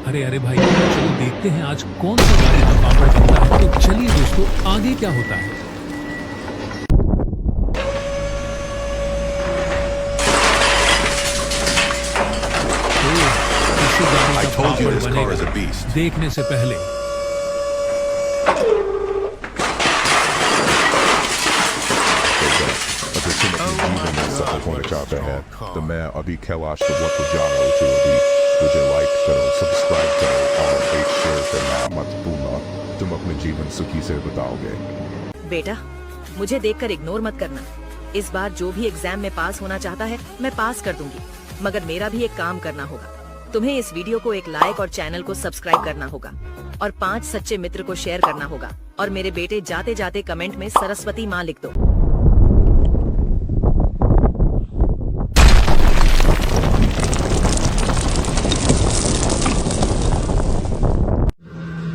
अरे अरे भाई, चलो देखते हैं आज कौन सा गाड़ी का पापड़ बनता है। तो चलिए दोस्तों, आगे क्या होता है। इसी गाड़ी I का told you papad this car is a बनेगा beast. देखने से पहले। अगर तुम अपने जीवन में सफल होना चाहते हैं तो मैं अभी कैलाश पर्वत को जा रहा हूँ। तो अभी मुझे लाइक करो, सब्सक्राइब करो और एक शेयर करना मत भूलना। तुम अपने जीवन सुखी से बिताओगे। बेटा, मुझे देखकर इग्नोर मत करना। इस बार जो भी एग्जाम में पास होना चाहता है मैं पास कर दूंगी, मगर मेरा भी एक काम करना होगा। तुम्हें इस वीडियो को एक लाइक और चैनल को सब्सक्राइब करना होगा और 5 सच्चे मित्र को शेयर करना होगा। और मेरे बेटे, जाते जाते कमेंट में सरस्वती माँ लिख दो।